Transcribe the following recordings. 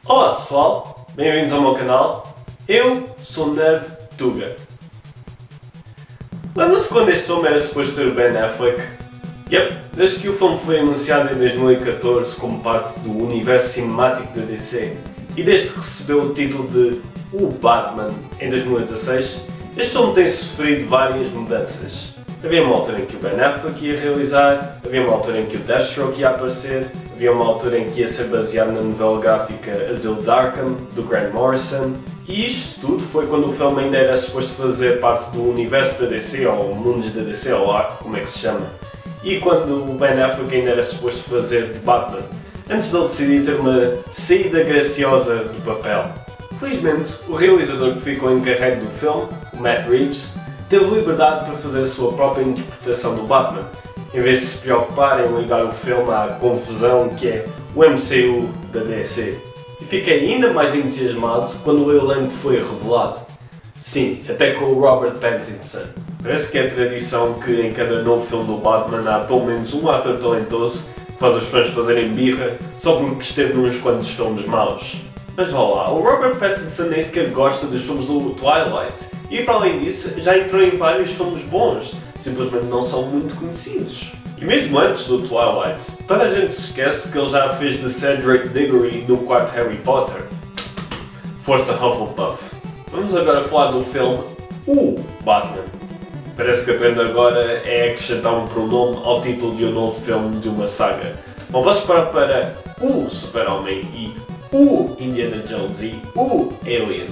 Olá pessoal, bem-vindos ao meu canal. Eu sou o Nerd Tuga. Lembra-se quando este filme era suposto ser o Ben Affleck? Desde que o filme foi anunciado em 2014 como parte do universo cinemático da DC e desde que recebeu o título de O Batman em 2016, este filme tem sofrido várias mudanças. Havia uma altura em que o Ben Affleck ia realizar, havia uma altura em que o Deathstroke ia aparecer, havia uma altura em que ia ser baseado na novela gráfica Asilo de Arkham, do Grant Morrison, e isto tudo foi quando o filme ainda era suposto fazer parte do universo da DC, ou mundos da DC, ou lá como é que se chama, e quando o Ben Affleck ainda era suposto fazer de Batman, antes de ele decidir ter uma saída graciosa do papel. Felizmente, o realizador que ficou encarregue do filme, o Matt Reeves, teve liberdade para fazer a sua própria interpretação do Batman, em vez de se preocupar em ligar o filme à confusão que é o MCU da DC. E fiquei ainda mais entusiasmado quando o elenco foi revelado. Sim, até com o Robert Pattinson. Parece que é tradição que em cada novo filme do Batman há pelo menos um ator talentoso que faz os fãs fazerem birra só porque esteve nos quantos filmes maus. Mas vá lá, o Robert Pattinson nem sequer gosta dos filmes do Twilight. E para além disso, já entrou em vários filmes bons, simplesmente não são muito conhecidos. E mesmo antes do Twilight, toda a gente se esquece que ele já fez de Cedric Diggory no quarto Harry Potter. Força Hufflepuff. Vamos agora falar do filme O Batman. Parece que a trend agora é acrescentar um pronome ao título de um novo filme de uma saga. Bom, vamos para O Super-Homem e O Indiana Jones e O Alien.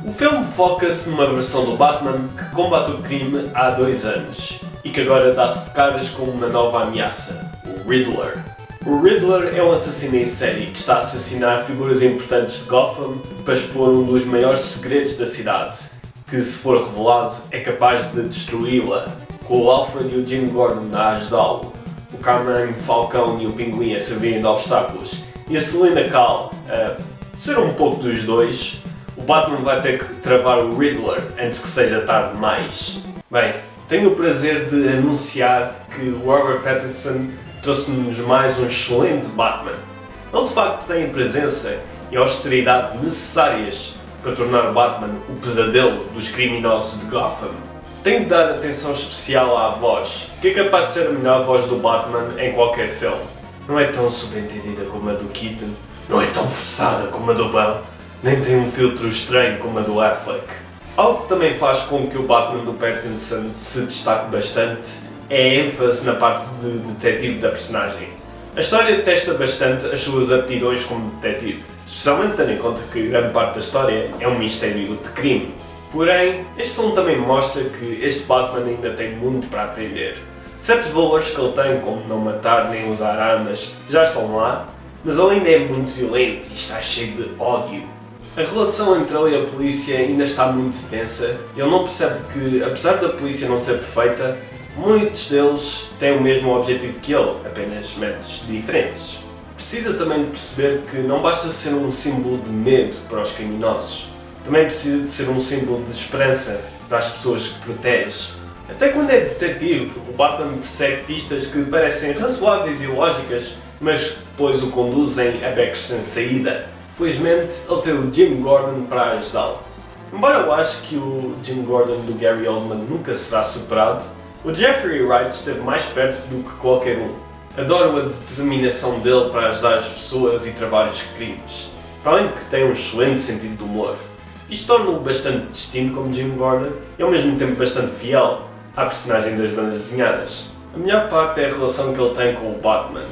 O filme foca-se numa versão do Batman que combate o crime há 2 anos e que agora dá-se de caras com uma nova ameaça, o Riddler. O Riddler é um assassino em série que está a assassinar figuras importantes de Gotham para expor um dos maiores segredos da cidade, que se for revelado é capaz de destruí-la, com o Alfred e o Jim Gordon a ajudá-lo, o Carmine Falcone e o Pinguim a servirem de obstáculos e a Selina Kyle a ser um pouco dos dois. O Batman vai ter que travar o Riddler antes que seja tarde demais. Bem, tenho o prazer de anunciar que o Robert Pattinson trouxe-nos mais um excelente Batman. Ele de facto tem a presença e a austeridade necessárias para tornar o Batman o pesadelo dos criminosos de Gotham. Tenho de dar atenção especial à voz, que é capaz de ser a melhor voz do Batman em qualquer filme. Não é tão subentendida como a do Keaton, não é tão forçada como a do Bale, nem tem um filtro estranho como a do Affleck. Algo que também faz com que o Batman do Pattinson se destaque bastante é a ênfase na parte de detetive da personagem. A história testa bastante as suas aptidões como detetive, especialmente tendo em conta que grande parte da história é um mistério de crime. Porém, este filme também mostra que este Batman ainda tem muito para aprender. Certos valores que ele tem, como não matar nem usar armas, já estão lá, mas ele ainda é muito violento e está cheio de ódio. A relação entre ele e a polícia ainda está muito tensa e ele não percebe que, apesar da polícia não ser perfeita, muitos deles têm o mesmo objetivo que ele, apenas métodos diferentes. Precisa também de perceber que não basta ser um símbolo de medo para os criminosos, também precisa de ser um símbolo de esperança para as pessoas que protege. Até quando é detetive, o Batman persegue pistas que parecem razoáveis e lógicas, mas que depois o conduzem a becos sem saída. Felizmente, ele tem o Jim Gordon para ajudá-lo. Embora eu ache que o Jim Gordon do Gary Oldman nunca será superado, o Jeffrey Wright esteve mais perto do que qualquer um. Adoro a determinação dele para ajudar as pessoas e travar os crimes, para além de que tem um excelente sentido de humor. Isto torna-o bastante distinto como Jim Gordon e ao mesmo tempo bastante fiel à personagem das bandas desenhadas. A melhor parte é a relação que ele tem com o Batman,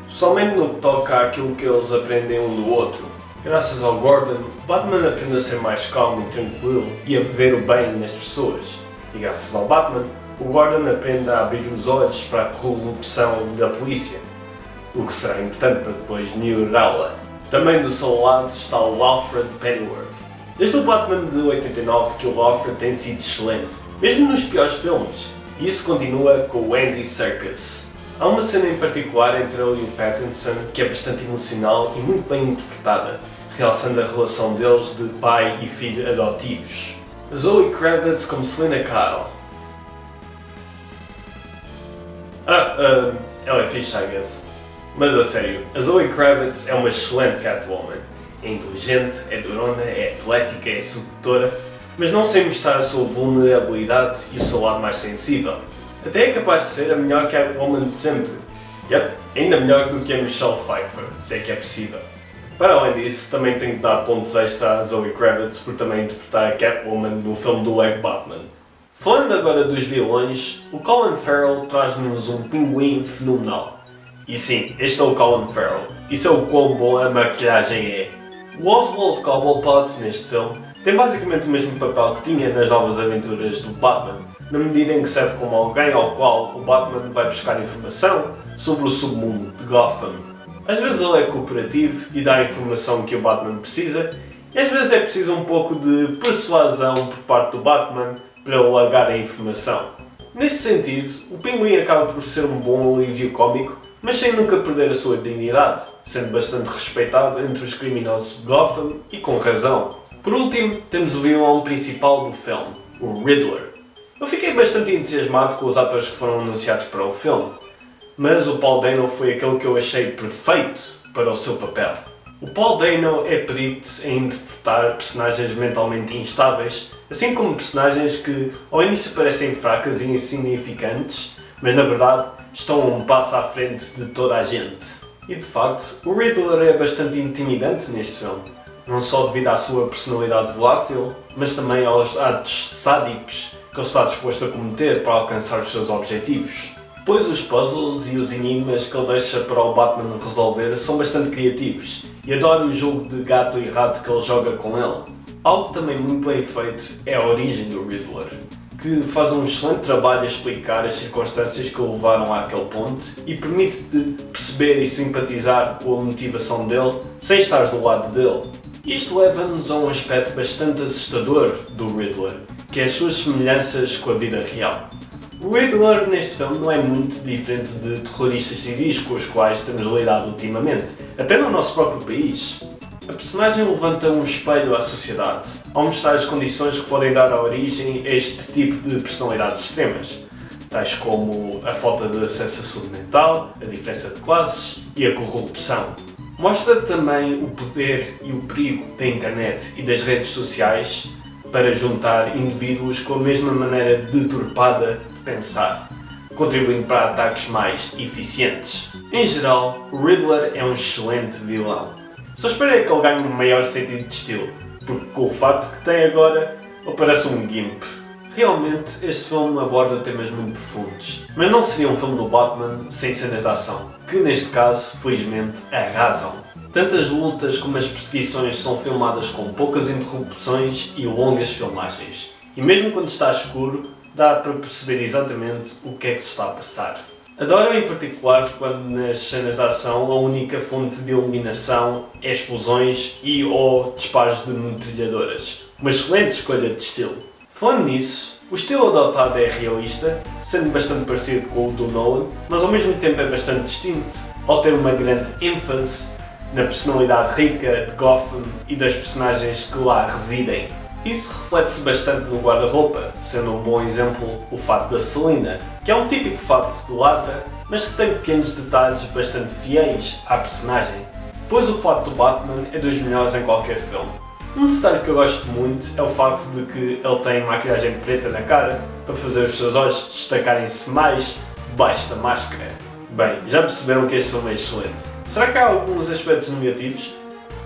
especialmente no que toca àquilo que eles aprendem um do outro. Graças ao Gordon, Batman aprende a ser mais calmo e tranquilo e a ver o bem nas pessoas. E graças ao Batman, o Gordon aprende a abrir os olhos para a corrupção da polícia, o que será importante para depois melhorá-la. Também do seu lado está o Alfred Pennyworth. Desde o Batman de 89 que o Alfred tem sido excelente, mesmo nos piores filmes, e isso continua com o Andy Serkis. Há uma cena em particular entre ele e o Pattinson que é bastante emocional e muito bem interpretada, realçando a relação deles de pai e filho adotivos. Zoe Kravitz como Selina Kyle. Ela é fixe, I guess. Mas a sério, a Zoe Kravitz é uma excelente Catwoman. É inteligente, é durona, é atlética, é sedutora, mas não sem mostrar a sua vulnerabilidade e o seu lado mais sensível. Até é capaz de ser a melhor Catwoman de sempre. Yep, ainda melhor do que a Michelle Pfeiffer, se é que é possível. Para além disso, também tenho que dar pontos extra à Zoe Kravitz por também interpretar a Catwoman no filme do Lego Batman. Falando agora dos vilões, o Colin Farrell traz-nos um pinguim fenomenal. E sim, este é o Colin Farrell. Isso é o quão boa a maquilhagem é. O Oswald Cobblepot, neste filme, tem basicamente o mesmo papel que tinha nas novas aventuras do Batman, na medida em que serve como alguém ao qual o Batman vai buscar informação sobre o submundo de Gotham. Às vezes ele é cooperativo e dá a informação que o Batman precisa, e às vezes é preciso um pouco de persuasão por parte do Batman para ele largar a informação. Neste sentido, o Pinguim acaba por ser um bom alívio cómico, mas sem nunca perder a sua dignidade, sendo bastante respeitado entre os criminosos de Gotham e com razão. Por último, temos o vilão principal do filme, o Riddler. Eu fiquei bastante entusiasmado com os atores que foram anunciados para o filme, mas o Paul Dano foi aquele que eu achei perfeito para o seu papel. O Paul Dano é perito em interpretar personagens mentalmente instáveis, assim como personagens que ao início parecem fracas e insignificantes, mas na verdade estão um passo à frente de toda a gente. E de facto, o Riddler é bastante intimidante neste filme, não só devido à sua personalidade volátil, mas também aos atos sádicos que ele está disposto a cometer para alcançar os seus objetivos. Pois os puzzles e os enigmas que ele deixa para o Batman resolver são bastante criativos, e adoro o jogo de gato e rato que ele joga com ele. Algo também muito bem feito é a origem do Riddler, que faz um excelente trabalho a explicar as circunstâncias que o levaram àquele ponto e permite-te perceber e simpatizar com a motivação dele sem estar do lado dele. Isto leva-nos a um aspecto bastante assustador do Riddler, que é as suas semelhanças com a vida real. O Riddler neste filme não é muito diferente de terroristas civis com os quais temos lidado ultimamente, até no nosso próprio país. A personagem levanta um espelho à sociedade, ao mostrar as condições que podem dar a origem a este tipo de personalidades extremas, tais como a falta de acesso à saúde mental, a diferença de classes e a corrupção. Mostra também o poder e o perigo da internet e das redes sociais para juntar indivíduos com a mesma maneira deturpada de pensar, contribuindo para ataques mais eficientes. Em geral, o Riddler é um excelente vilão. Só espero é que ele ganhe um maior sentido de estilo, porque com o facto que tem agora, ele parece um gimp. Realmente, este filme aborda temas muito profundos, mas não seria um filme do Batman sem cenas de ação, que neste caso, felizmente, arrasam. Tanto as lutas como as perseguições são filmadas com poucas interrupções e longas filmagens. E mesmo quando está escuro, dá para perceber exatamente o que é que se está a passar. Adoro em particular quando nas cenas de ação a única fonte de iluminação é explosões e ou disparos de metralhadoras. Uma excelente escolha de estilo. Falando nisso, o estilo adotado é realista, sendo bastante parecido com o do Nolan, mas ao mesmo tempo é bastante distinto, ao ter uma grande ênfase na personalidade rica de Gotham e das personagens que lá residem. Isso reflete-se bastante no guarda-roupa, sendo um bom exemplo o fato da Selina, que é um típico fato de ladra, mas que tem pequenos detalhes bastante fiéis à personagem. Pois o fato do Batman é dos melhores em qualquer filme. Um detalhe que eu gosto muito é o facto de que ele tem maquilhagem preta na cara para fazer os seus olhos destacarem-se mais debaixo da máscara. Bem, já perceberam que este filme é excelente. Será que há alguns aspectos negativos?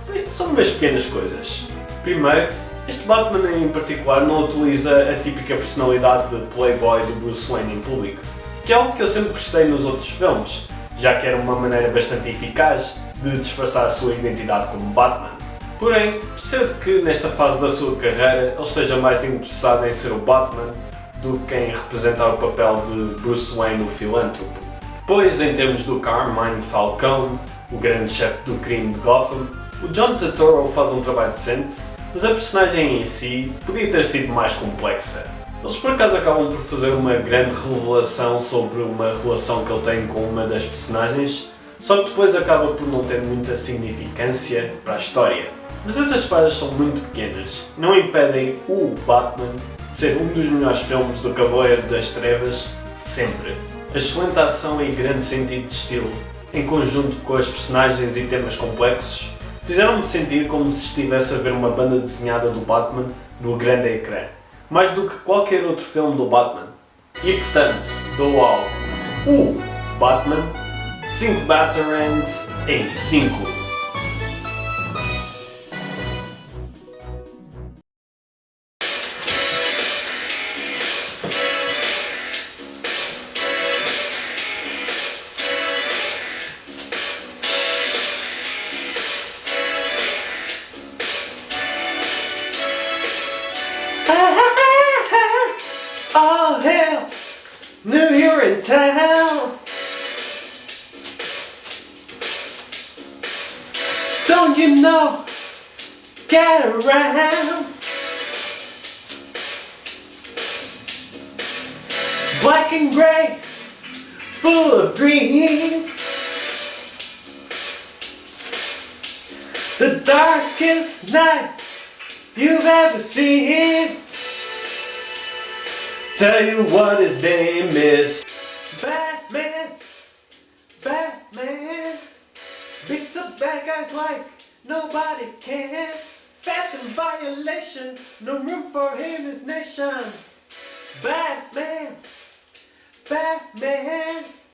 Bem, são umas pequenas coisas. Primeiro, este Batman em particular não utiliza a típica personalidade de playboy do Bruce Wayne em público, que é algo que eu sempre gostei nos outros filmes, já que era uma maneira bastante eficaz de disfarçar a sua identidade como Batman. Porém, percebo que nesta fase da sua carreira ele esteja mais interessado em ser o Batman do que em representar o papel de Bruce Wayne, o filântropo. Pois, em termos do Carmine Falcone, o grande chefe do crime de Gotham, o John Turturro faz um trabalho decente, mas a personagem em si podia ter sido mais complexa. Eles por acaso acabam por fazer uma grande revelação sobre uma relação que ele tem com uma das personagens, só que depois acaba por não ter muita significância para a história. Mas essas falhas são muito pequenas, não impedem o Batman de ser um dos melhores filmes do Cavaleiro das Trevas de sempre. A excelente ação e grande sentido de estilo, em conjunto com as personagens e temas complexos, fizeram-me sentir como se estivesse a ver uma banda desenhada do Batman no grande ecrã, mais do que qualquer outro filme do Batman. E portanto, dou ao O Batman 5 Batarangs em 5. Oh hell, knew you were in town. Don't you know, get around. Black and grey, full of green. The darkest night you've ever seen. Tell you what his name is. Batman, Batman. Beats up bad guys like nobody can. Phantom violation, no room for him in this nation. Batman, Batman.